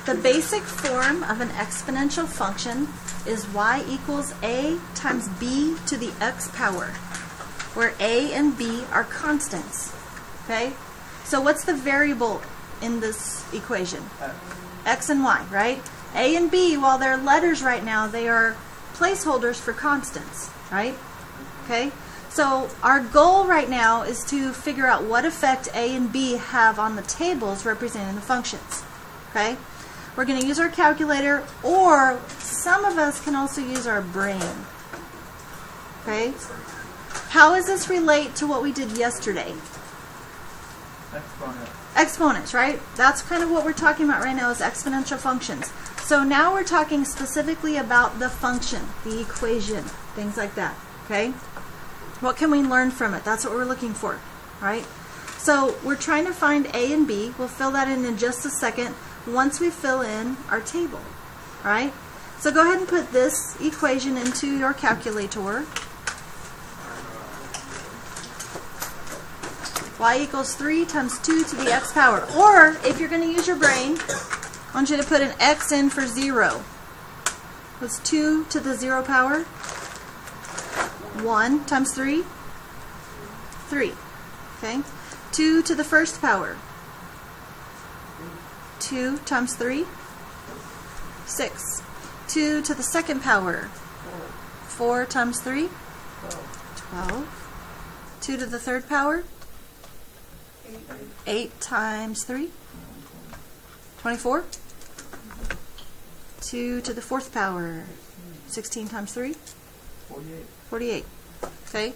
The basic form of an exponential function is y equals a times b to the x power, where a and b are constants. Okay? So what's the variable in this equation? X and y, right? A and b, while they're letters right now, they are placeholders for constants, right? Okay? So our goal right now is to figure out what effect a and b have on the tables representing the functions. Okay? We're going to use our calculator, or some of us can also use our brain. Okay? How does this relate to what we did yesterday? Exponents, right? That's kind of what we're talking about right now, is exponential functions. So now we're talking specifically about the function, the equation, things like that. Okay? What can we learn from it? That's what we're looking for, right? So we're trying to find a and b. We'll fill that in just a second once we fill in our table, right? So go ahead and put this equation into your calculator. Y equals 3 times 2 to the x power. Or, if you're going to use your brain, I want you to put an x in for 0. What's 2 to the 0 power? 1 times 3? 3. Okay? 2 to the first power? 2 times 3? 6. 2 to the second power? 4 times 3? 12. 2 to the third power? 8 times 3? 24. 2 to the fourth power? 16 times 3? 48. Okay?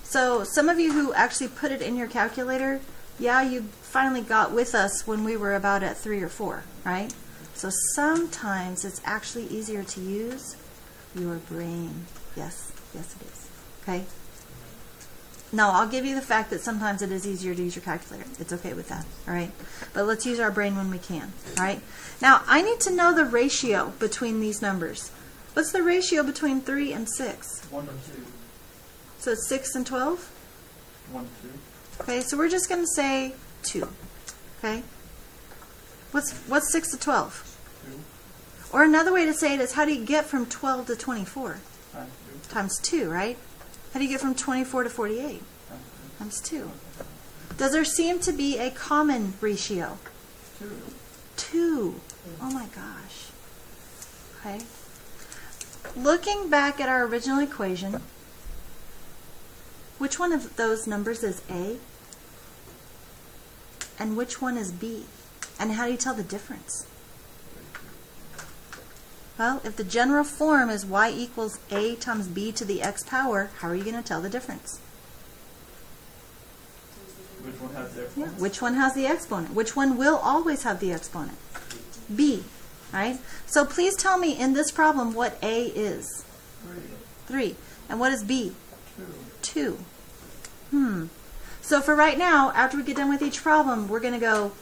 So some of you who actually put it in your calculator, yeah, you finally got with us when we were about at 3 or 4, right? So sometimes it's actually easier to use your brain. Yes, yes it is. Okay? No, I'll give you the fact that sometimes it is easier to use your calculator. It's okay with that, all right? But let's use our brain when we can, all right? Now, I need to know the ratio between these numbers. What's the ratio between 3 and 6? 1 to 2. So it's 6 and 12? 1 to 2. Okay, so we're just going to say 2, okay? What's 6 to 12? 2. Or another way to say it is, how do you get from 12 to 24? Times 2. Times 2, right? How do you get from 24 to 48? Times 2. Does there seem to be a common ratio? 2. 2. Oh my gosh. Okay. Looking back at our original equation, which one of those numbers is A? And which one is B? And how do you tell the difference? Well, if the general form is y equals a times b to the x power, how are you going to tell the difference? Which one has the exponent? Yeah. Which one has the exponent? Which one will always have the exponent? B, right? So please tell me in this problem what a is. 3. And what is b? 2. So for right now, after we get done with each problem, we're going to go,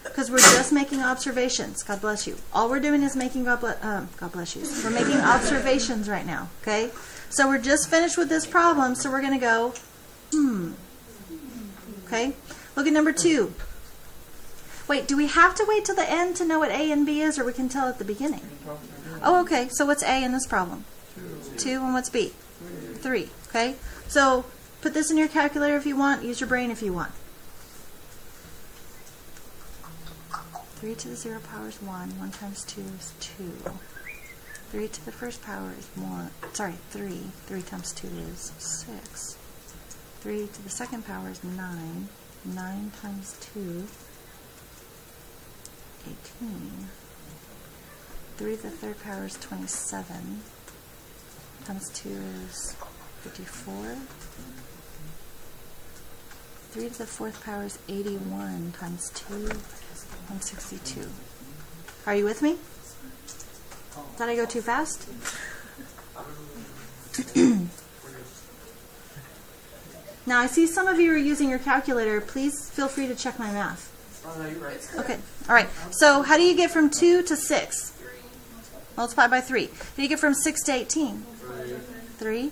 because we're just making observations. God bless you. All we're doing is making, God bless you. We're making observations right now, okay? So we're just finished with this problem, so we're going to go, Okay? Look at number 2. Wait, do we have to wait till the end to know what A and B is, or we can tell at the beginning? Oh, okay. So what's A in this problem? 2. And what's B? 3. Okay? So put this in your calculator if you want. Use your brain if you want. 3 to the 0 power is 1. 1 times 2 is 2. 3 to the first power is 1. Sorry, 3. 3 times 2 is 6. 3 to the second power is 9. 9 times 2, 18. 3 to the third power is 27. Times 2 is 54. 3 to the fourth power is 81. Times 2, 162. Are you with me? Did I go too fast? Now, I see some of you are using your calculator. Please feel free to check my math. Okay. All right. So how do you get from 2 to 6? Multiply by 3. How do you get from 6 to 18? 3.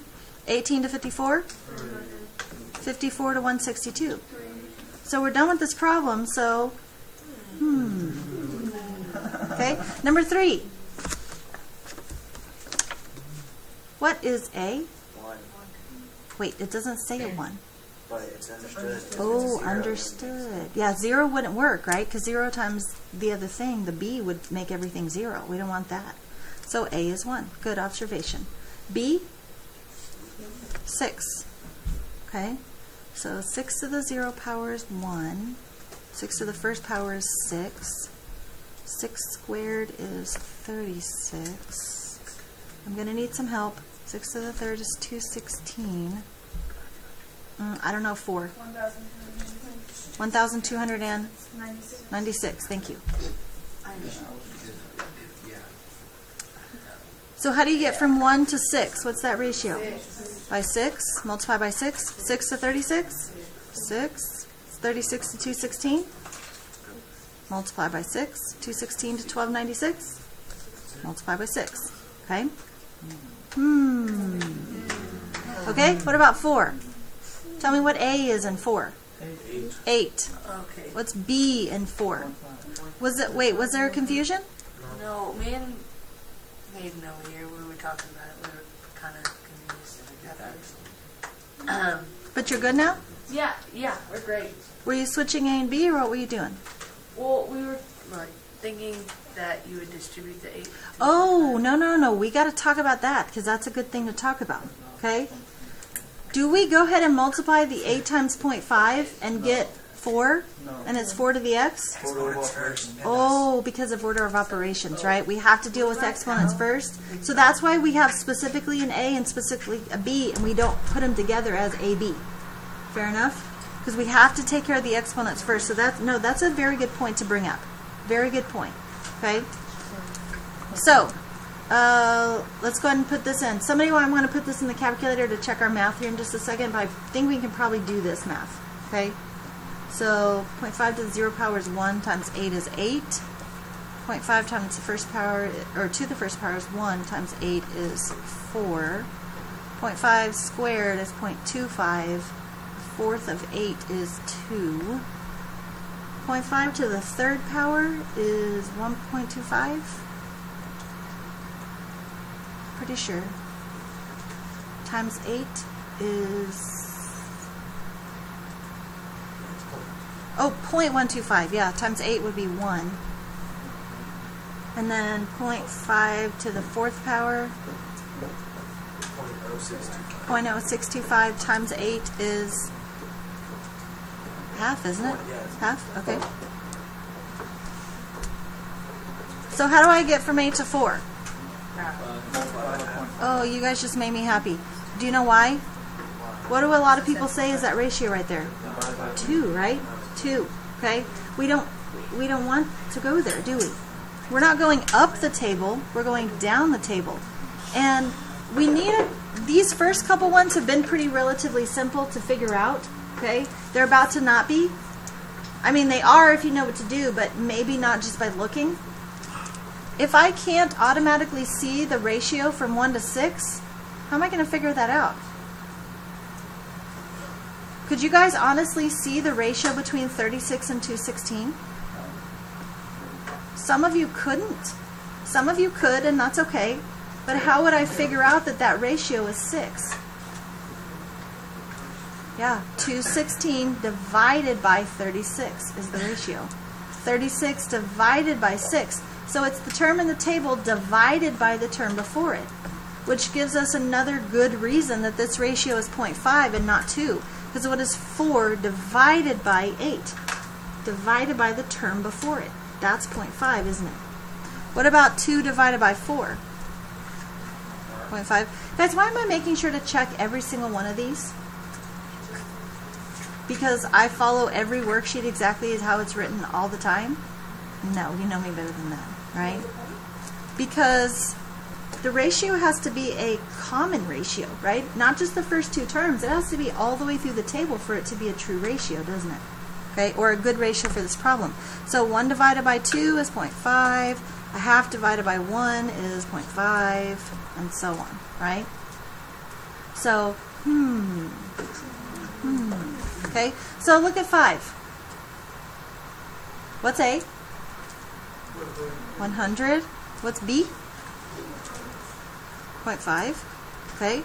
18 to 54? 54 to 162. So we're done with this problem. So, Okay? Number 3. What is A? 1. Wait, it doesn't say a 1. But it's understood. Oh, understood. Yeah, 0 wouldn't work, right? Because 0 times the other thing, the B, would make everything 0. We don't want that. So A is 1. Good observation. B? 6. Okay? So 6 to the 0 power is 1. 6 to the first power is 6. 6 squared is 36. I'm going to need some help. 6 to the third is 216. I don't know, 4. 1,296. Thank you. So how do you get from 1 to 6? What's that ratio? By 6. Multiply by 6. 6 to 36. 6. 36 to 216. Multiply by 6. 216 to 1296. Multiply by 6. Okay? Okay, what about 4? Tell me what A is in 4. 8. Okay. What's B in 4? Was there a confusion? No, me and Hayden over here, we were talking about it. We were kind of confused at first. But you're good now? Yeah, we're great. Were you switching A and B, or what were you doing? Well, we were like thinking that you would distribute the 8. Oh, no. We got to talk about that, because that's a good thing to talk about. Okay? Do we go ahead and multiply the 8 times 0.5 and get 4? No. And it's 4 to the x? First. Oh, because of order of operations, right? We have to deal with exponents first. So that's why we have specifically an A and specifically a B, and we don't put them together as AB. Fair enough? Because we have to take care of the exponents first. So that's a very good point to bring up. Very good point. Okay? So, let's go ahead and put this in. Somebody want to put this in the calculator to check our math here in just a second, but I think we can probably do this math. Okay? So 0.5 to the 0 power is 1 times 8 is 8. 0.5 times the first power, or to the first power is 1 times 8 is 4. 0.5 squared is 0.25. A fourth of 8 is 2. 0.5 to the third power is 1.25. Pretty sure. Times 8 is... Oh, 0.125. Yeah, times 8 would be 1. And then 0.5 to the fourth power, 0.0625 times 8 is half, isn't it? Half? Okay. So how do I get from 8 to 4? Oh, you guys just made me happy. Do you know why? What do a lot of people say is that ratio right there? 2, right? 2. Okay? We don't want to go there, do we? We're not going up the table, we're going down the table. And we need these first couple ones have been pretty relatively simple to figure out, okay? They're about to not be. I mean, they are if you know what to do, but maybe not just by looking. If I can't automatically see the ratio from 1 to 6, how am I going to figure that out? Could you guys honestly see the ratio between 36 and 216? Some of you couldn't. Some of you could, and that's okay. But how would I figure out that that ratio is 6? Yeah, 216 divided by 36 is the ratio. 36 divided by 6. So it's the term in the table divided by the term before it, which gives us another good reason that this ratio is 0.5 and not 2. Because what is 4 divided by 8? Divided by the term before it. That's 0.5, isn't it? What about 2 divided by 4? 0.5. Guys, why am I making sure to check every single one of these? Because I follow every worksheet exactly as how it's written all the time? No, you know me better than that, right? Because the ratio has to be a common ratio, right? Not just the first two terms. It has to be all the way through the table for it to be a true ratio, doesn't it? Okay, or a good ratio for this problem. So 1 divided by 2 is 0.5. A half divided by 1 is 0.5, and so on, right? So, Okay, so look at 5. What's A? 100. What's B? 0.5. Okay.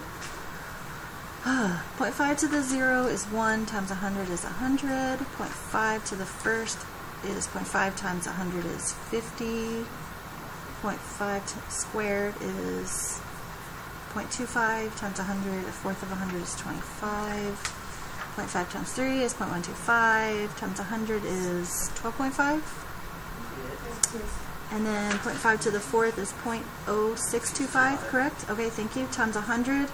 0.5 to the 0 is 1 times 100 is 100. 0.5 to the first is 0.5 times 100 is 50. 0.5 squared is 0.25 times 100. A fourth of 100 is 25. 0.5 times 3 is 0.125 times 100 is 12.5. And then 0.5 to the fourth is 0.0625, correct? Okay, thank you. Times 100.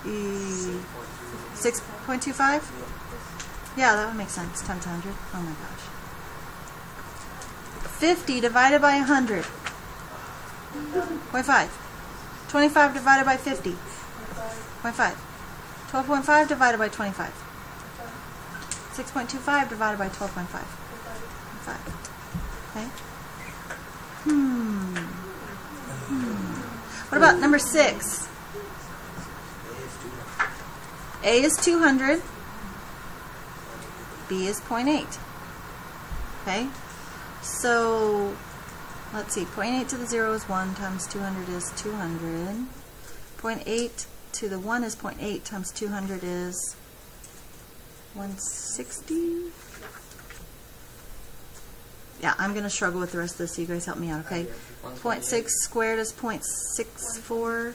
6.25? Yeah, that would make sense. Times 100. Oh my gosh. 50 divided by 100. 0.5. 25 divided by 50. 0.5. 12.5 divided by 25. 6.25 divided by 12.5. 5. Okay. What about number 6? A is 200. B is 0.8. Okay. So, let's see. 0.8 to the 0 is 1 times 200 is 200. 0.8 to the 1 is 0.8 times 200 is 160. Yeah, I'm going to struggle with the rest of this, so you guys help me out, okay? 0.6 squared is 0.64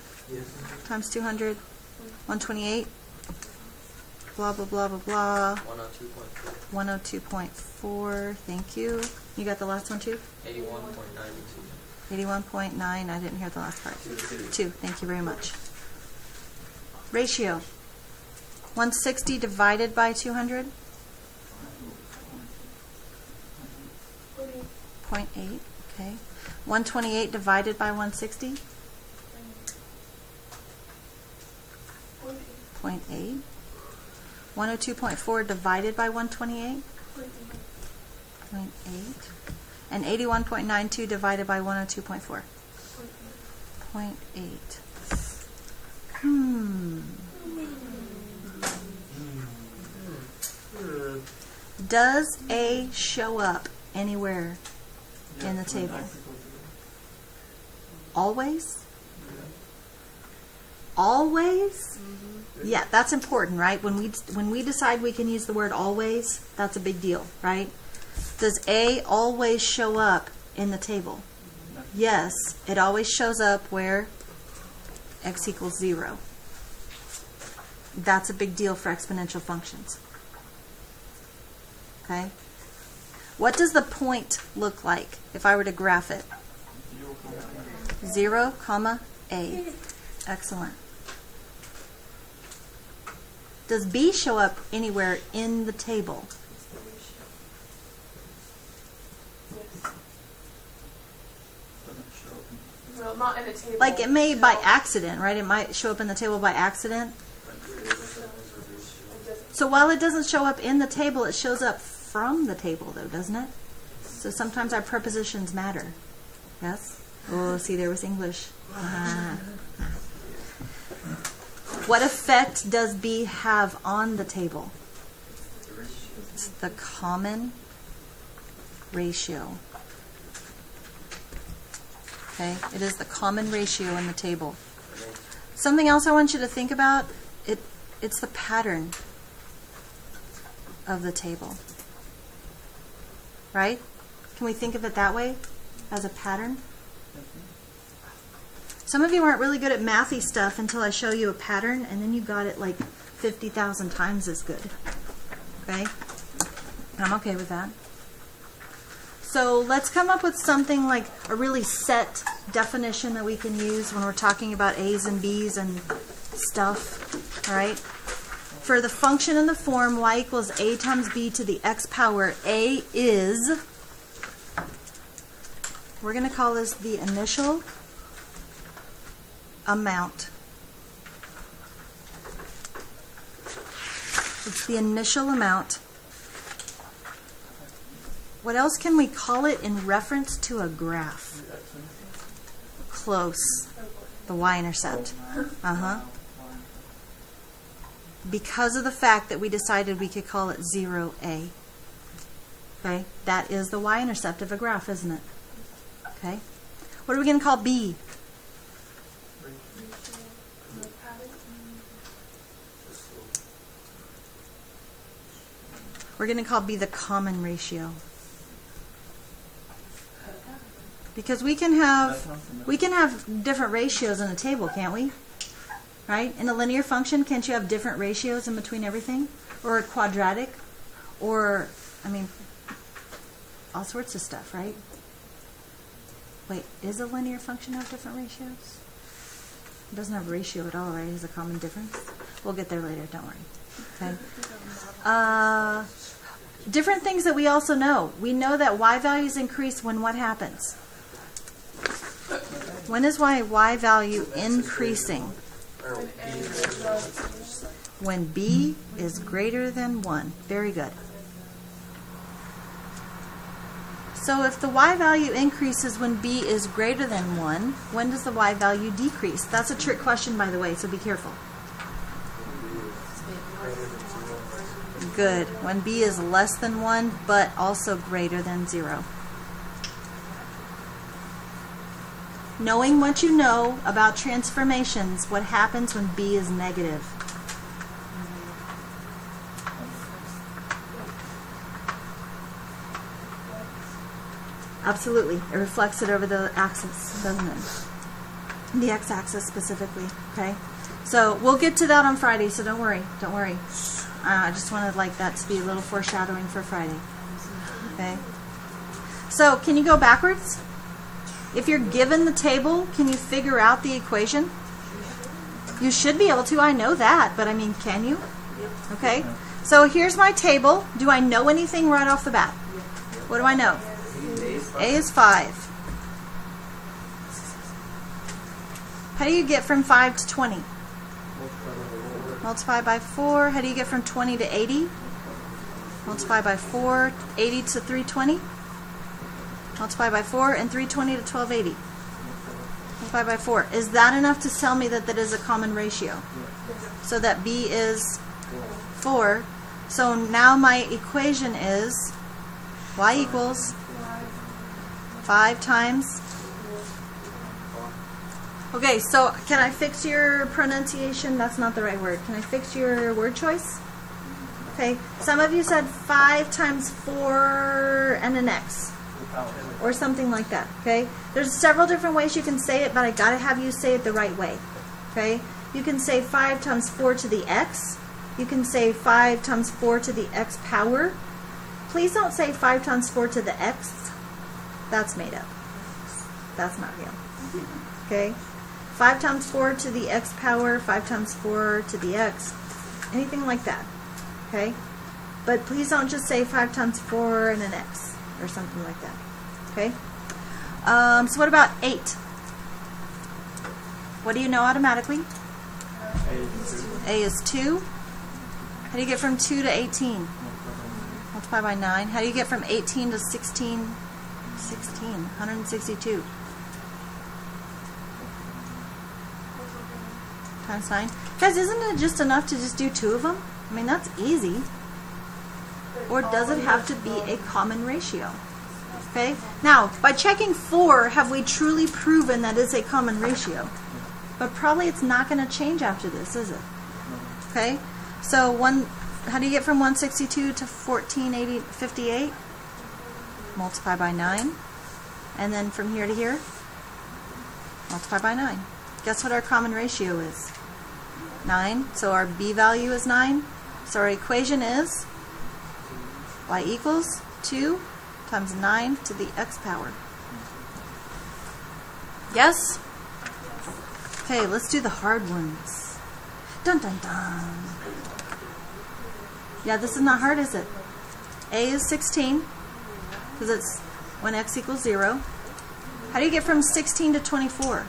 times 200. 128. Blah, blah, blah, blah, blah. 102.4. 102.4. Thank you. You got the last one, too? 81.92. 81.9. I didn't hear the last part. 2. Thank you very much. Ratio. 160 divided by 200. 0.8. Okay. 128 divided by 160. 0.8. 102.4 divided by 128. 0.8. And 81.92 divided by 102.4. 0.8. Does A show up anywhere in the table? Always? Always? Yeah, that's important, right? When we decide we can use the word always, that's a big deal, right? Does A always show up in the table? Yes, it always shows up where x equals 0. That's a big deal for exponential functions. Okay? What does the point look like if I were to graph it? 0, comma, A. Excellent. Does B show up anywhere in the table? Well, not in the table. Like it may by accident, right? It might show up in the table by accident. So while it doesn't show up in the table, it shows up from the table, though, doesn't it? So sometimes our prepositions matter. Yes? Oh, see, there was English. What effect does B have on the table? It's the common ratio. Okay? It is the common ratio in the table. Something else I want you to think about, it's the pattern of the table. Right? Can we think of it that way? As a pattern? Some of you aren't really good at mathy stuff until I show you a pattern, and then you got it like 50,000 times as good. Okay? I'm okay with that. So let's come up with something like a really set definition that we can use when we're talking about A's and B's and stuff. All right? For the function in the form y equals a times b to the x power, A is, we're going to call this the initial amount. It's the initial amount. What else can we call it in reference to a graph? Close. The y-intercept. Because of the fact that we decided we could call it 0a. Okay, that is the y-intercept of a graph, isn't it? Okay. What are we going to call B? We're going to call B the common ratio. Because we can have different ratios in a table, can't we? Right? In a linear function, can't you have different ratios in between everything? Or a quadratic? Or, I mean, all sorts of stuff, right? Wait, is a linear function have different ratios? It doesn't have a ratio at all, right? It has a common difference. We'll get there later, don't worry. Okay. Different things that we also know. We know that y values increase when what happens? When is y value increasing? When b is greater than 1. Very good. So if the y value increases when b is greater than 1, when does the y value decrease? That's a trick question, by the way, so be careful. Good. When b is less than 1, but also greater than 0. Knowing what you know about transformations, what happens when b is negative? Absolutely. It reflects it over the axis, doesn't it? The x-axis specifically. Okay. So we'll get to that on Friday, so don't worry. Don't worry. I just wanted like that to be a little foreshadowing for Friday. Okay. So can you go backwards? If you're given the table, can you figure out the equation? You should be able to. I know that, but I mean, can you? Okay. So here's my table. Do I know anything right off the bat? What do I know? A is 5. How do you get from 5 to 20? Multiply by 4. How do you get from 20 to 80? Multiply by 4. 80 to 320? Multiply by 4. And 320 to 1280? Multiply by 4. Is that enough to tell me that that is a common ratio? So that B is 4. So now my equation is y equals 5 times. Okay, so can I fix your pronunciation? That's not the right word. Can I fix your word choice? Okay, some of you said 5 times 4 and an x. Or something like that, okay? There's several different ways you can say it, but I gotta have you say it the right way, okay? You can say 5 times 4 to the x. You can say 5 times 4 to the x power. Please don't say 5 times 4 to the x. That's made up. That's not real, okay? 5 times 4 to the x power, 5 times 4 to the x, anything like that, okay? But please don't just say 5 times 4 and an x, or something like that, okay? So what about 8? What do you know automatically? A is 2. How do you get from 2 to 18? Multiply by 9. How do you get from 18 to 16? 162. Times 9. Guys, isn't it just enough to just do 2 of them? I mean, that's easy. Or does it have to be a common ratio? Okay? Now, by checking 4, have we truly proven that it's a common ratio? But probably it's not going to change after this, is it? Okay? So, how do you get from 162 to 1458? Multiply by 9. And then from here to here, multiply by 9. Guess what our common ratio is? 9. So our B value is 9. So our equation is y equals 2 times 9 to the x power. Yes? Okay, let's do the hard ones. Dun dun dun. Yeah, this is not hard, is it? A is 16, because it's when x equals 0. How do you get from 16 to 24?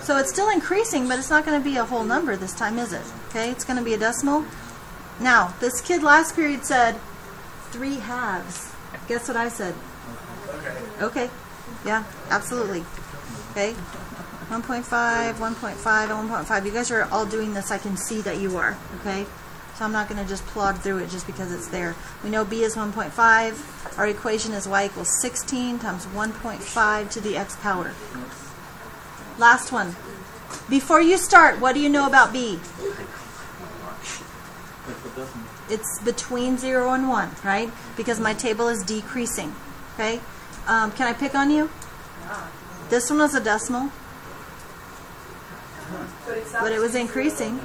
So it's still increasing, but it's not going to be a whole number this time, is it? Okay, it's going to be a decimal. Now, this kid last period said 3 halves. Guess what I said? Okay. Yeah, absolutely. Okay. 1.5, 1.5, and 1.5. You guys are all doing this. I can see that you are. Okay. So I'm not going to just plod through it just because it's there. We know b is 1.5. Our equation is y equals 16 times 1.5 to the x power. Last one. Before you start, what do you know about b? It's between 0 and 1, right? Because my table is decreasing. Okay? Can I pick on you? This one was a decimal, but it was increasing.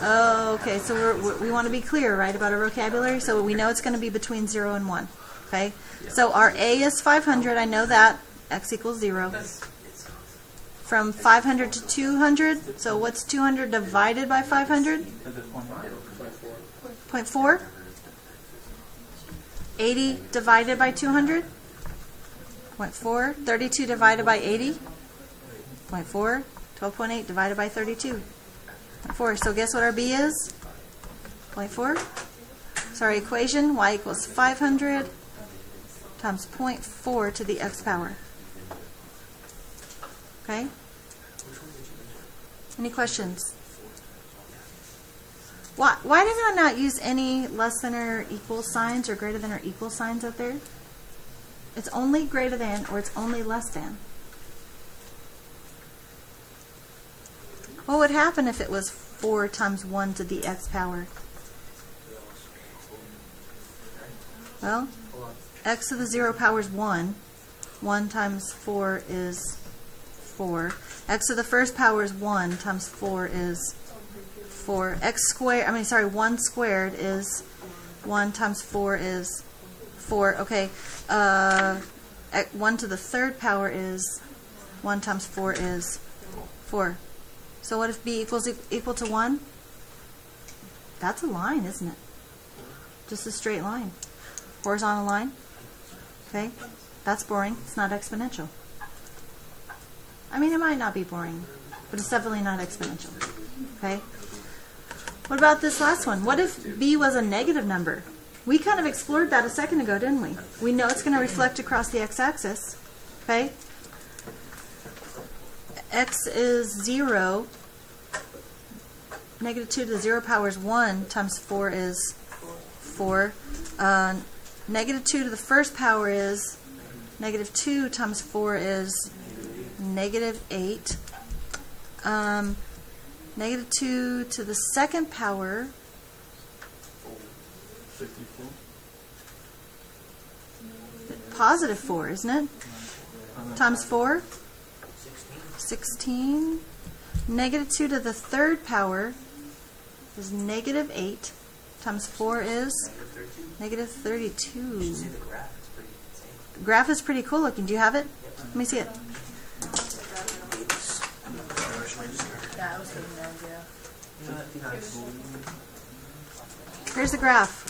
Oh, okay. So we want to be clear, right, about our vocabulary. So we know it's going to be between 0 and 1. Okay? So our a is 500. I know that. X equals 0. From 500 to 200. So what's 200 divided by 500? 0.4. 80 divided by 200? 0.4. 32 divided by 80? 0.4. 12.8 divided by 32? 0.4. So guess what our b is? 0.4. So our equation, y equals 500 times 0.4 to the x power. Okay? Any questions? Why did I not use any less than or equal signs or greater than or equal signs out there? It's only greater than or it's only less than. What would happen if it was 4 times 1 to the x power? Well, x to the 0 power is 1. 1 times 4 is 4. X to the first power is 1 times 4 is 4. 1 squared is 1 times 4 is 4. Okay. 1 to the third power is 1 times 4 is 4. So what if b equal to 1? That's a line, isn't it? Just a straight line. Horizontal line. Okay? That's boring. It's not exponential. I mean, it might not be boring, but it's definitely not exponential. Okay? What about this last one? What if b was a negative number? We kind of explored that a second ago, didn't we? We know it's going to reflect across the x-axis. Okay? X is 0. Negative 2 to the 0 power is 1 times 4 is 4. Negative 2 to the first power is negative 2 times 4 is negative 8. Negative 2 to the second power, 54. positive 4, isn't it? Times 4? 16. Negative 2 to the third power is negative 8 times 4 is negative 32. The graph is pretty cool looking. Do you have it? Let me see it. Yeah, I was getting that, yeah. Here's the graph.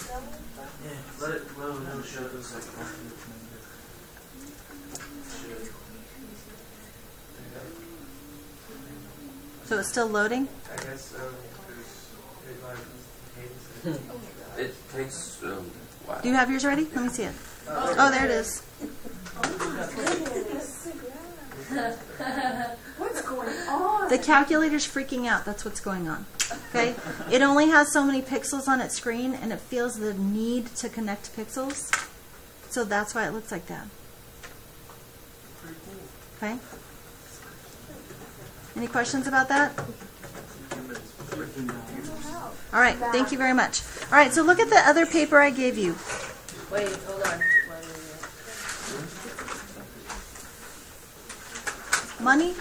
Let it show those like So it's still loading? I guess it takes a while. Do you have yours ready? Let me see it. Oh, there it is. What's going on? The calculator's freaking out. That's what's going on. Okay? It only has so many pixels on its screen, and it feels the need to connect pixels. So that's why it looks like that. Okay? Any questions about that? All right. Thank you very much. All right. So look at the other paper I gave you. Wait, hold on. Money?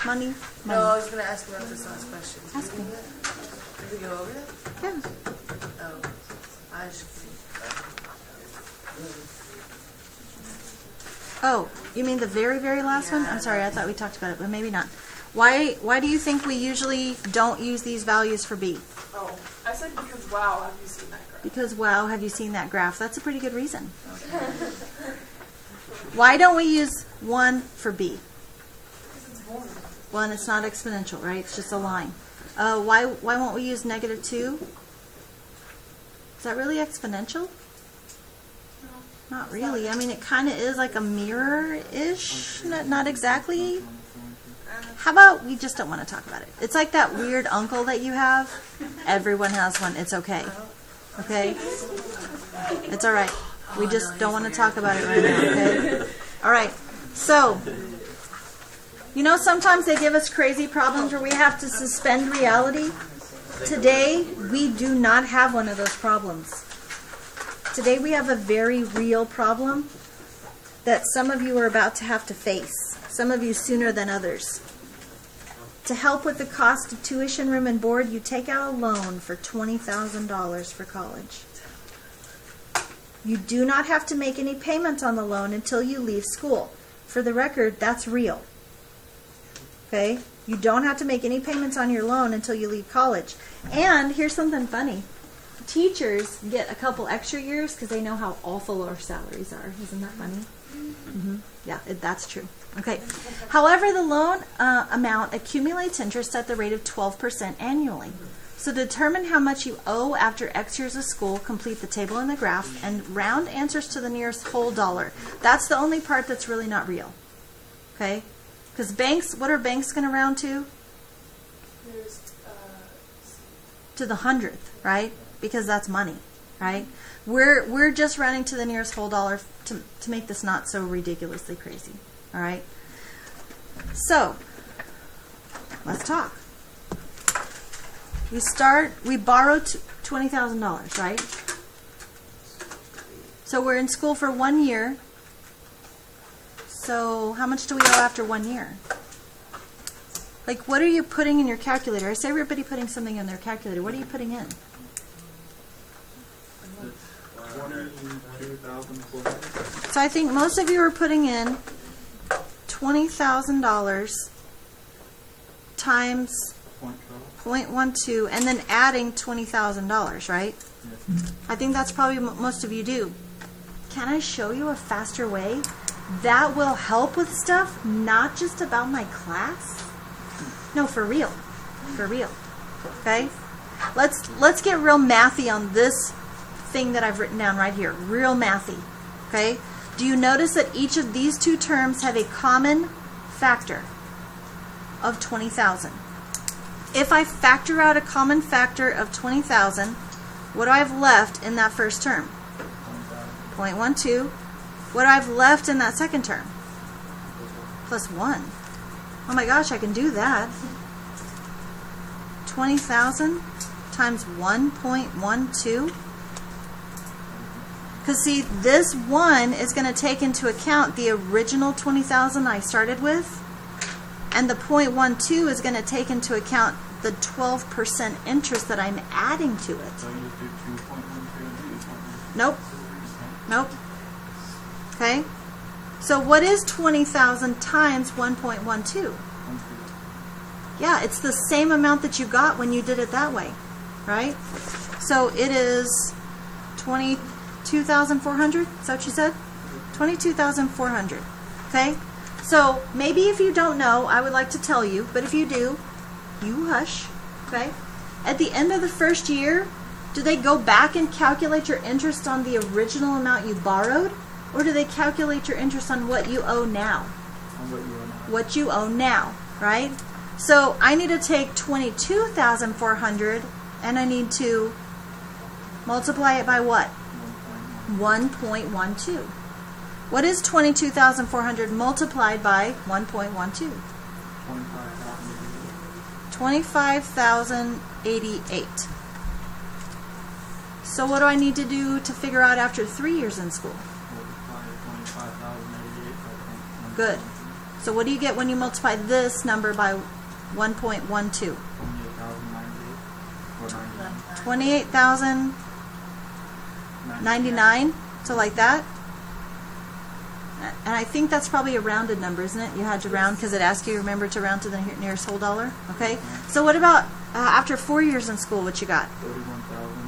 Money? No, I Money. was going to ask about this last question. Ask me. Did we go over that? Yeah. Oh, I should. Oh, you mean the very, very last one? I'm sorry. I thought we talked about it, but maybe not. Why do you think we usually don't use these values for B? Oh, I said because wow, have you seen that graph? Because, wow, have you seen that graph? That's a pretty good reason. Why don't we use 1 for B? Well, and it's not exponential, right? It's just a line. Why won't we use negative 2? Is that really exponential? Not really. I mean, it kind of is like a mirror-ish. Not exactly. How about we just don't want to talk about it? It's like that weird uncle that you have. Everyone has one. It's okay. Okay? It's all right. We just don't want to talk about it right now, okay? All right. So, you know, sometimes they give us crazy problems where we have to suspend reality. Today, we do not have one of those problems. Today, we have a very real problem that some of you are about to have to face. Some of you sooner than others. To help with the cost of tuition, room, and board, you take out a loan for $20,000 for college. You do not have to make any payments on the loan until you leave school. For the record, that's real. Okay? You don't have to make any payments on your loan until you leave college. And here's something funny. Teachers get a couple extra years because they know how awful our salaries are. Isn't that funny? Mm-hmm. Yeah, that's true. Okay. However, the loan amount accumulates interest at the rate of 12% annually. So to determine how much you owe after X years of school, complete the table in the graph and round answers to the nearest whole dollar. That's the only part that's really not real. Okay? Because banks, what are banks going to round to? There's, To the hundredth, right? Because that's money, right? We're just rounding to the nearest whole dollar to make this not so ridiculously crazy. All right? So, let's talk. We borrowed $20,000, right? So we're in school for 1 year. So how much do we owe after 1 year? Like, what are you putting in your calculator? I see everybody putting something in their calculator. What are you putting in? 22,400. So I think most of you are putting in $20,000 times 0.12 and then adding $20,000, right? I think that's probably most of you do. Can I show you a faster way that will help with stuff, not just about my class? No, for real. For real. Okay? Let's get real mathy on this thing that I've written down right here. Real mathy. Okay? Do you notice that each of these two terms have a common factor of 20,000? If I factor out a common factor of 20,000, what do I have left in that first term? 0.12. What do I have left in that second term? Plus 1. Oh my gosh, I can do that. 20,000 times 1.12. Because see, this 1 is going to take into account the original 20,000 I started with, and the 0.12 is going to take into account the 12% interest that I'm adding to it. So you just do 2.12 and 2.12. Nope. Nope. Okay? So what is 20,000 times 1.12? Yeah, it's the same amount that you got when you did it that way, right? So it is 22,400. Is that what you said? 22,400. Okay? So maybe if you don't know, I would like to tell you, but if you do, you hush. Okay? At the end of the first year, do they go back and calculate your interest on the original amount you borrowed? Or do they calculate your interest on what you owe now? On what you owe now. What you owe now, right? So I need to take 22,400 and I need to multiply it by what? 1.12. What is 22,400 multiplied by 1.12? 25,088. So what do I need to do to figure out after 3 years in school? Good. So what do you get when you multiply this number by 1.12? 28,099. So like that. And I think that's probably a rounded number, isn't it? You had to round because it asked you, remember, to round to the nearest whole dollar. Okay. So what about after 4 years in school? What you got? 31,000.